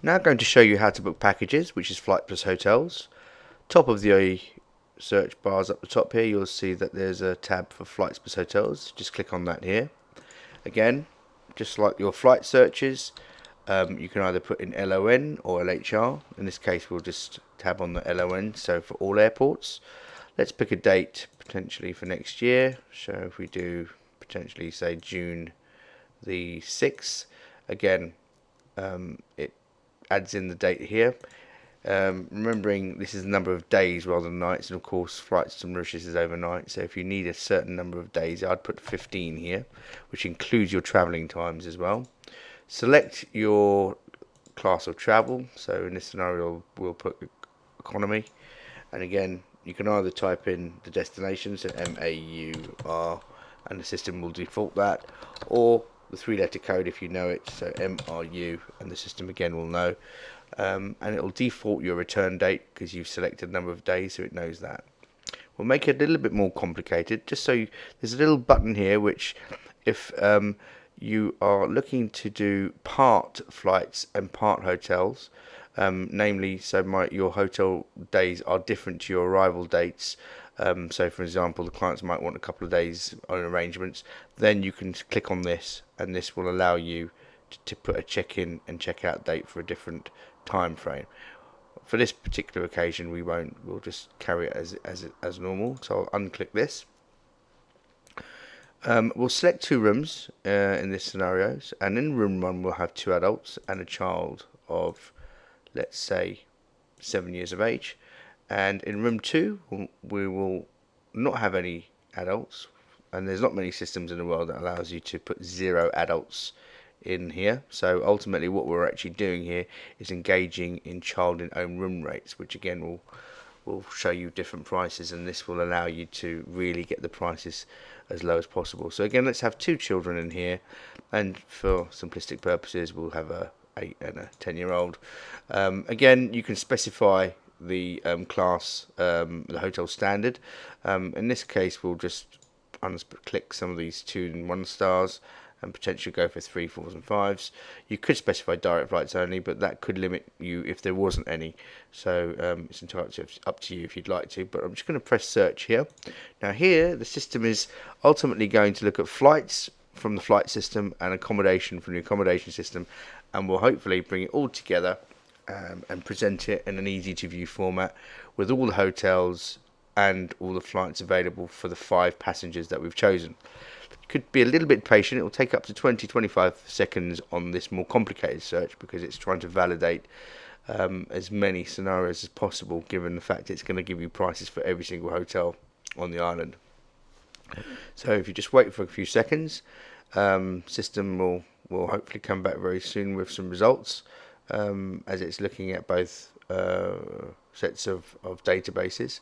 Now going to show you how to book packages, which is Flight Plus Hotels. Top of the search bars up the top here, you'll see that there's a tab for Flights Plus Hotels. Just click on that here. Again, just like your flight searches, you can either put in LON or LHR. In this case, we'll just tab on the LON, so for all airports. Let's pick a date potentially for next year. So if we do potentially say June the 6th, again, it adds in the date here. Remembering this is the number of days rather than nights, and of course flights to Mauritius is overnight, so if you need a certain number of days, I'd put 15 here, which includes your travelling times as well. Select your class of travel, so in this scenario we'll put economy, and again you can either type in the destination, so MAUR, and the system will default that, or the three-letter code if you know it, so MRU, and the system again will know. And it will default your return date because you've selected a number of days, so it knows that. We'll make it a little bit more complicated, just so there's a little button here which, if you are looking to do part flights and part hotels, namely, so your hotel days are different to your arrival dates. So, for example, the clients might want a couple of days on arrangements. Then you can click on this, and this will allow you to put a check-in and check-out date for a different time frame. For this particular occasion, we won't. We'll just carry it as normal. So I'll unclick this. We'll select two rooms in this scenario, and in room one we'll have two adults and a child of, let's say, 7 years of age. And in room two, we will not have any adults, and there's not many systems in the world that allows you to put 0 adults in here. So ultimately what we're actually doing here is engaging in child in own room rates, which again will show you different prices, and this will allow you to really get the prices as low as possible. So again, let's have two children in here, and for simplistic purposes we'll have a 8 and a 10-year-old. Again, you can specify the class, the hotel standard. In this case we'll just unclick some of these 2 and 1 stars and potentially go for 3, 4s and 5s. You could specify direct flights only, but that could limit you if there wasn't any. So it's entirely up to you if you'd like to, but I'm just going to press search here. Now here the system is ultimately going to look at flights from the flight system and accommodation from the accommodation system, and will hopefully bring it all together and present it in an easy to view format with all the hotels and all the flights available for the 5 passengers that we've chosen. Could be a little bit patient. It will take up to 20-25 seconds on this more complicated search because it's trying to validate as many scenarios as possible, given the fact it's going to give you prices for every single hotel on the island. So if you just wait for a few seconds, system will hopefully come back very soon with some results, as it's looking at both sets of databases.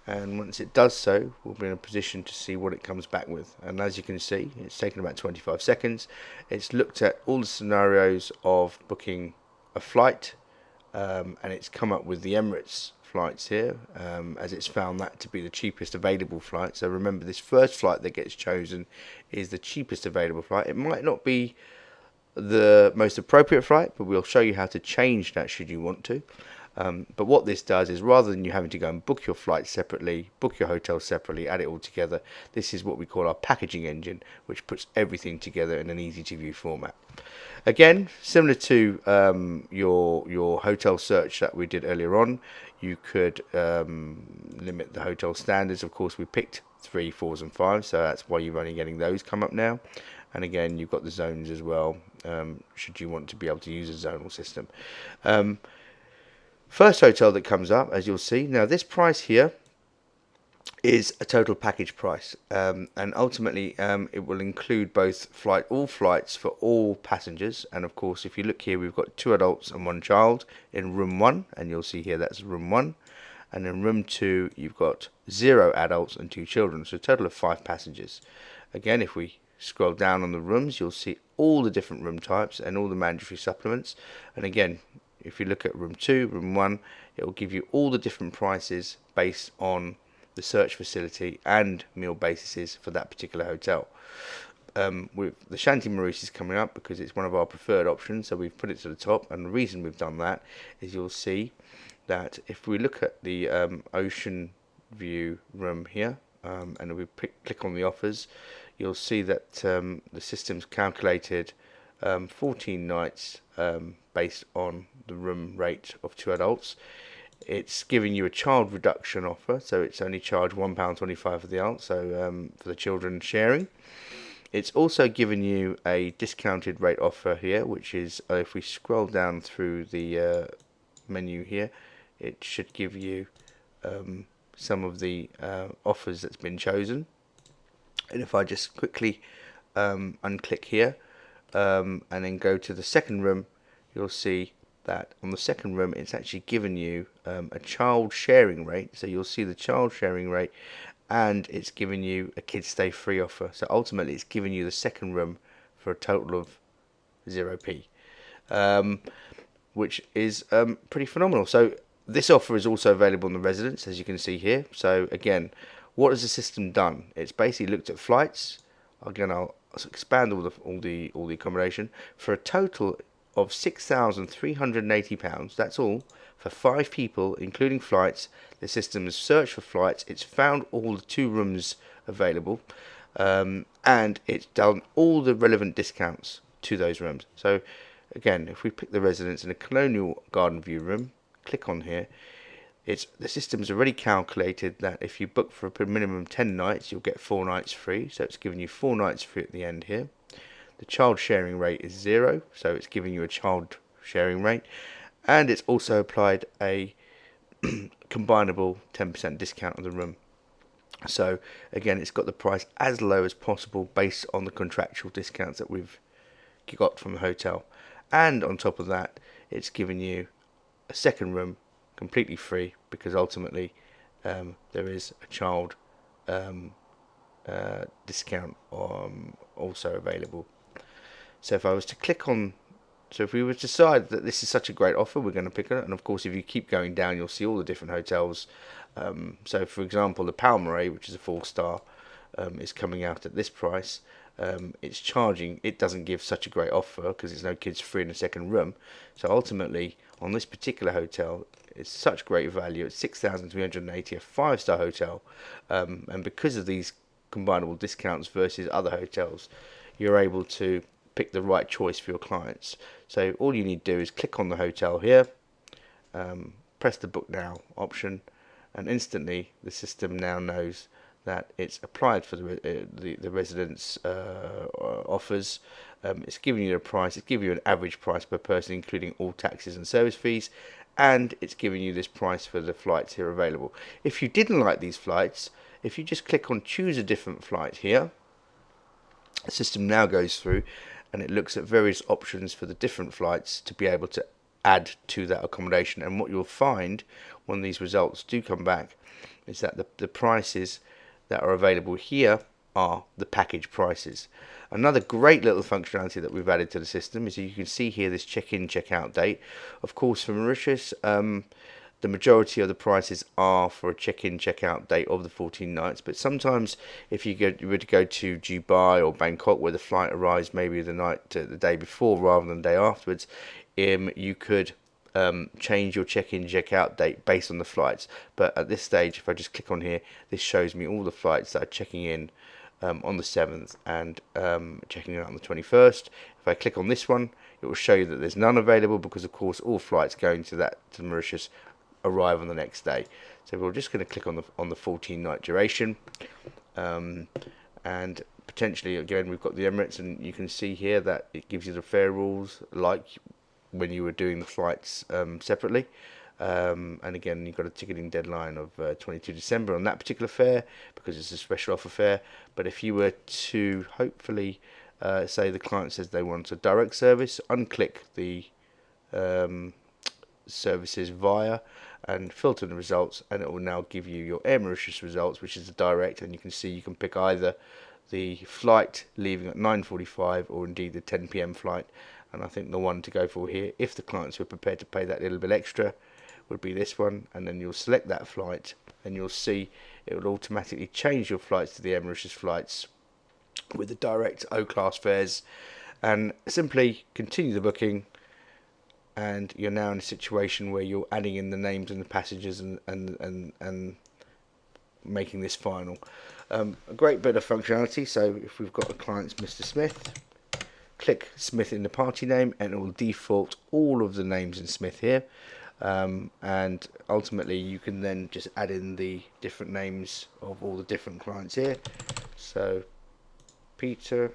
And once it does so, we'll be in a position to see what it comes back with. And as you can see, it's taken about 25 seconds. It's looked at all the scenarios of booking a flight, and it's come up with the Emirates flights here, as it's found that to be the cheapest available flight. So remember, this first flight that gets chosen is the cheapest available flight. It might not be the most appropriate flight, but we'll show you how to change that should you want to. But what this does is, rather than you having to go and book your flights separately, book your hotel separately, add it all together, this is what we call our packaging engine, which puts everything together in an easy to view format. Again, similar to your hotel search that we did earlier on, you could limit the hotel standards. Of course, we picked 3, 4s and 5s, so that's why you're only getting those come up now. And again, you've got the zones as well, should you want to be able to use a zonal system. First hotel that comes up, as you'll see, now this price here is a total package price, and ultimately it will include both all flights for all passengers. And of course, if you look here, we've got 2 adults and 1 child in room 1, and you'll see here that's room 1. And in room 2 you've got 0 adults and 2 children, so a total of 5 passengers. Again, if we scroll down on the rooms, you'll see all the different room types and all the mandatory supplements. And again, if you look at room 2, room 1, it will give you all the different prices based on the search facility and meal bases for that particular hotel. with the Shanti Mauritius coming up because it's one of our preferred options, so we've put it to the top. And the reason we've done that is you'll see that if we look at the Ocean View room here, and we click on the offers, you'll see that the system's calculated 14 nights based on the room rate of 2 adults. It's giving you a child reduction offer, so it's only charged £1.25 for the adult, so for the children sharing. It's also given you a discounted rate offer here, which is, if we scroll down through the menu here, it should give you some of the offers that's been chosen. And if I just quickly unclick here and then go to the second room, you'll see that on the second room it's actually given you a child sharing rate. So you'll see the child sharing rate, and it's given you a kids stay free offer. So ultimately it's given you the second room for a total of 0p, which is pretty phenomenal. So this offer is also available in the residence, as you can see here. So again, what has the system done? It's basically looked at flights. Again, I'll expand all the accommodation for a total of £6,380. That's all for 5 people, including flights. The system has searched for flights. It's found all the 2 rooms available, and it's done all the relevant discounts to those rooms. So again, if we pick the residence in a Colonial Garden View room, click on here, the system's already calculated that if you book for a minimum 10 nights, you'll get 4 nights free. So it's giving you 4 nights free at the end here. The child sharing rate is 0, so it's giving you a child sharing rate, and it's also applied a combinable 10% discount on the room. So again, it's got the price as low as possible based on the contractual discounts that we've got from the hotel, and on top of that, it's given you a second room completely free, because ultimately there is a child discount also available. So if I was to click on, so if we were to decide that this is such a great offer, we're going to pick it. And of course, if you keep going down, you'll see all the different hotels. So for example, the Palmeraie, which is a 4-star, is coming out at this price. It's charging, it doesn't give such a great offer because there's no kids free in the second room. So ultimately, on this particular hotel, it's such great value. It's £6,380, a 5-star hotel. And because of these combinable discounts versus other hotels, you're able to pick the right choice for your clients. So all you need to do is click on the hotel here, press the book now option, and instantly the system now knows that it's applied for the residence offers. It's giving you a price. It's giving you an average price per person, including all taxes and service fees, and it's giving you this price for the flights here available. If you didn't like these flights, if you just click on choose a different flight here, the system now goes through and it looks at various options for the different flights to be able to add to that accommodation. And what you'll find when these results do come back is that the prices that are available here are the package prices. Another great little functionality that we've added to the system is you can see here this check-in, check-out date. Of course, for Mauritius, the majority of the prices are for a check-in, check-out date of the 14 nights. But sometimes, if you were to go to Dubai or Bangkok, where the flight arrives maybe the day before rather than the day afterwards, you could change your check-in, check-out date based on the flights. But at this stage, if I just click on here, this shows me all the flights that are checking in on the 7th and checking out on the 21st. If I click on this one, it will show you that there's none available because, of course, all flights going to Mauritius arrive on the next day. So we're just going to click on the 14-night duration, and potentially again we've got the Emirates, and you can see here that it gives you the fare rules like when you were doing the flights separately. And again, you've got a ticketing deadline of 22 December on that particular fare because it's a special offer fare. But if you were to hopefully say the client says they want a direct service, unclick the services via and filter the results, and it will now give you your Air Mauritius results, which is the direct, and you can see you can pick either the flight leaving at 9:45 or indeed the 10 p.m. flight. And I think the one to go for here, if the clients were prepared to pay that little bit extra, would be this one. And then you'll select that flight and you'll see it will automatically change your flights to the Air Mauritius flights with the direct O-class fares, and simply continue the booking, and you're now in a situation where you're adding in the names and the passengers and making this final. A great bit of functionality. So if we've got a client's Mr. Smith, click Smith in the party name and it will default all of the names in Smith here. And ultimately you can then just add in the different names of all the different clients here. So Peter,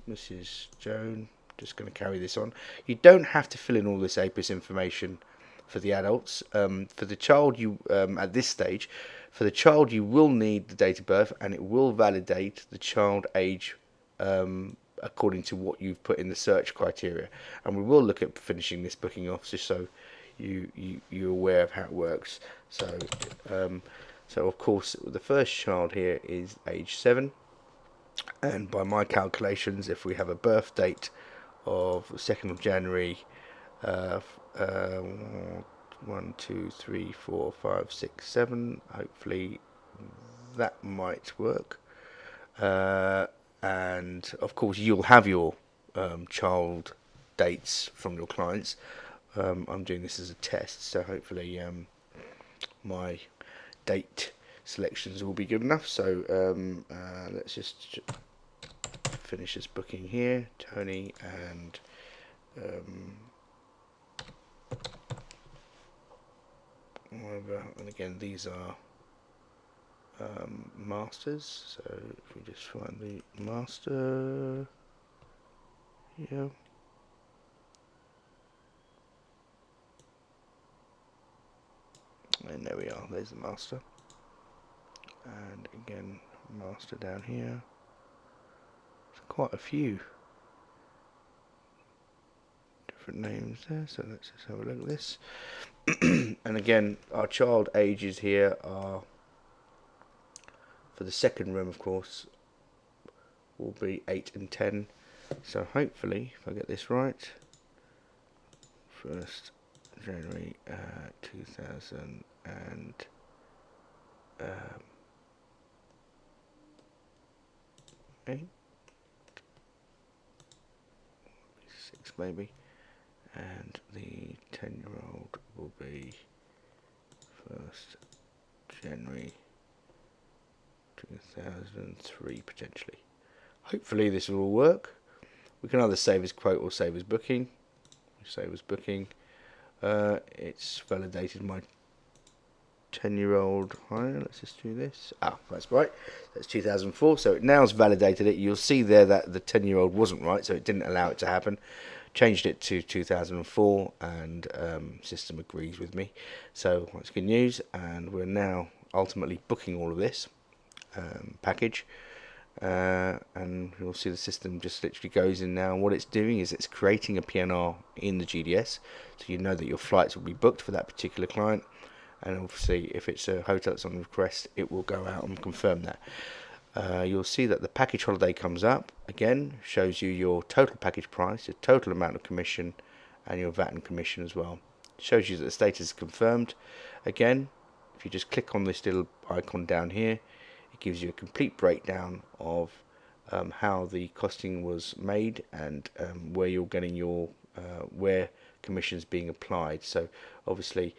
Mrs. Joan, just going to carry this on. You don't have to fill in all this APIS information for the adults. For the child, you at this stage, for the child you will need the date of birth, and it will validate the child age according to what you've put in the search criteria. And we will look at finishing this booking off just so you're aware of how it works. So so of course the first child here is age 7, and by my calculations, if we have a birth date of the 2nd of January, 1, 2, 3, 4, 5, 6, 7, hopefully that might work. And of course you'll have your child dates from your clients. I'm doing this as a test, so hopefully my date selections will be good enough. So let's just finish this booking here, Tony, and and again these are masters, so if we just find the master, yeah, and there we are, there's the master, and again master down here. There's quite a few different names there, so let's just have a look at this. And again, our child ages here are, for the second room of course, will be 8 and 10. So hopefully, if I get this right, 1st January 2000 and 8, 6 maybe, and the 10-year-old will be 1st January 2003 potentially. Hopefully this will all work. We can either save as quote or save as booking. Save as booking. It's validated my 10-year-old. Let's just do this. That's right. That's 2004. So it now's validated it. You'll see there that the 10-year-old wasn't right, so it didn't allow it to happen. Changed it to 2004, and system agrees with me. So that's good news, and we're now ultimately booking all of this package. And you'll see the system just literally goes in now, and what it's doing is it's creating a PNR in the GDS, so you know that your flights will be booked for that particular client, and obviously if it's a hotel that's on request, it will go out and confirm that. You'll see that the package holiday comes up again, shows you your total package price, your total amount of commission, and your VAT and commission as well. Shows you that the status is confirmed. Again, if you just click on this little icon down here, it gives you a complete breakdown of how the costing was made, and where you're getting your where commissions being applied. So obviously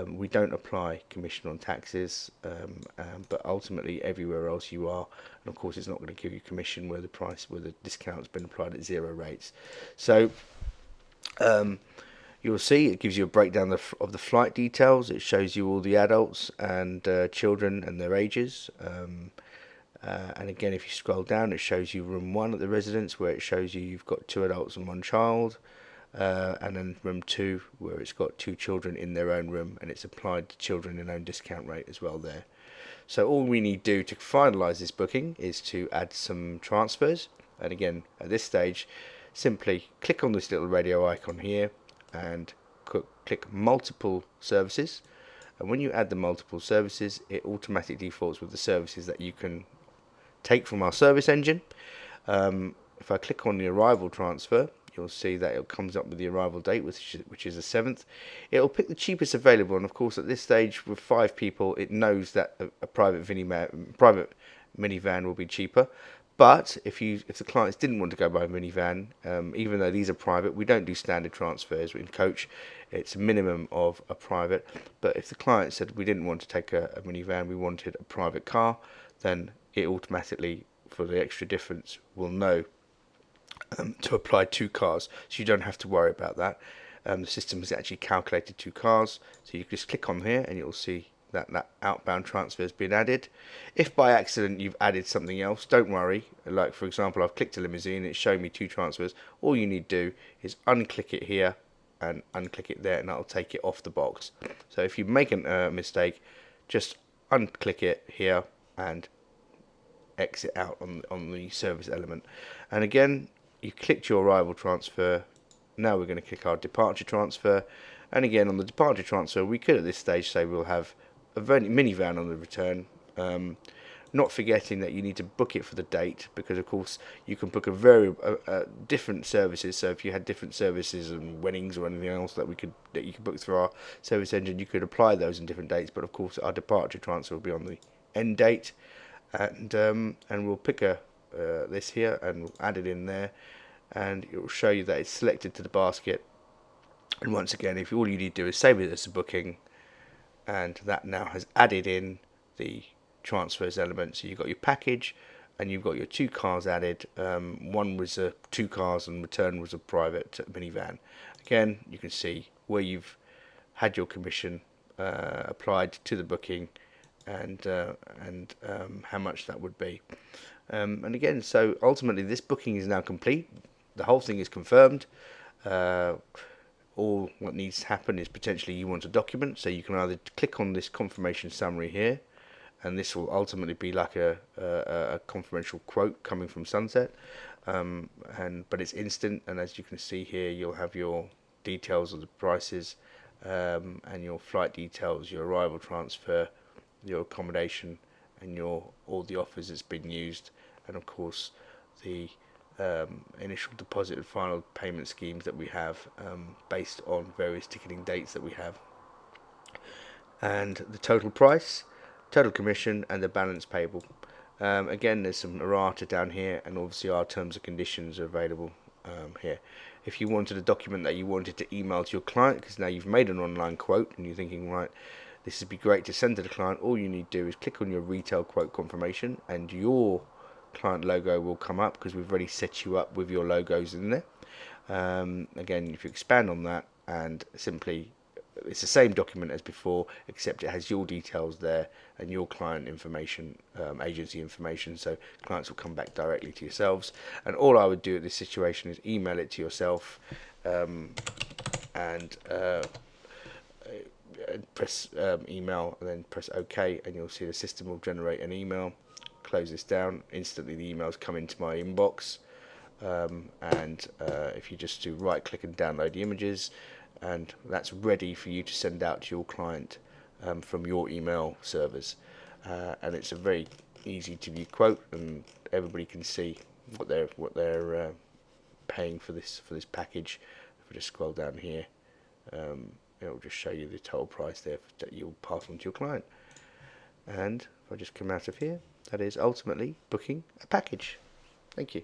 we don't apply commission on taxes, but ultimately everywhere else you are, and of course it's not going to give you commission where the discount's been applied at 0 rates. So you'll see it gives you a breakdown of the flight details. It shows you all the adults and children and their ages. And again, if you scroll down, it shows you room 1 at the residence, where it shows you've got 2 adults and 1 child. And then room 2, where it's got 2 children in their own room, and it's applied to children in own discount rate as well there. So all we need to do to finalise this booking is to add some transfers. And again, at this stage, simply click on this little radio icon here and click multiple services. And when you add the multiple services, it automatically defaults with the services that you can take from our service engine. If I click on the arrival transfer, you'll see that it comes up with the arrival date, which is the 7th. It'll pick the cheapest available, and of course at this stage with 5 people, it knows that a private minivan will be cheaper. But if the clients didn't want to go by minivan, even though these are private, we don't do standard transfers in coach. It's a minimum of a private. But if the client said we didn't want to take a minivan, we wanted a private car, then it automatically, for the extra difference, will know to apply 2 cars, so you don't have to worry about that. The system has actually calculated 2 cars, so you just click on here and you'll see that outbound transfer has been added. If by accident you've added something else, don't worry. Like for example, I've clicked a limousine, it's showing me 2 transfers. All you need to do is unclick it here and unclick it there, and that'll take it off the box. So if you make a mistake, just unclick it here and exit out on the service element. And again, you clicked your arrival transfer. Now we're going to click our departure transfer, and again on the departure transfer we could at this stage say we'll have a minivan on the return, not forgetting that you need to book it for the date, because of course you can book a very different services. So if you had different services and weddings or anything else that you could book through our service engine, you could apply those in different dates. But of course our departure transfer will be on the end date, and we'll pick this here and we'll add it in there, and it will show you that it's selected to the basket. And once again, if all you need to do is save it as a booking, and that now has added in the transfers element. So you've got your package and you've got your 2 cars added. One was 2 cars and return was a private minivan. Again, you can see where you've had your commission applied to the booking, and how much that would be. And again, so ultimately this booking is now complete. The whole thing is confirmed. All what needs to happen is potentially you want a document, so you can either click on this confirmation summary here, and this will ultimately be like a confidential quote coming from Sunset, but it's instant, and as you can see here, you'll have your details of the prices, and your flight details, your arrival transfer, your accommodation, and all the offers that's been used, and of course the initial deposit and final payment schemes that we have, based on various ticketing dates that we have, and the total price, total commission, and the balance payable. Again, there's some errata down here, and obviously our terms and conditions are available here. If you wanted a document that you wanted to email to your client, because now you've made an online quote and you're thinking, right, this would be great to send to the client, all you need to do is click on your retail quote confirmation, and your client logo will come up, because we've already set you up with your logos in there. Again, if you expand on that, and simply it's the same document as before, except it has your details there and your client information, agency information, so clients will come back directly to yourselves. And all I would do at this situation is email it to yourself, and press email, and then press OK, and you'll see the system will generate an email. Close this down, instantly the emails come into my inbox, and if you just do right click and download the images, and that's ready for you to send out to your client from your email servers, and it's a very easy to view quote, and everybody can see what they're paying for this package. If I just scroll down here, it'll just show you the total price there that you'll pass on to your client. And if I just come out of here, that is ultimately booking a package. Thank you.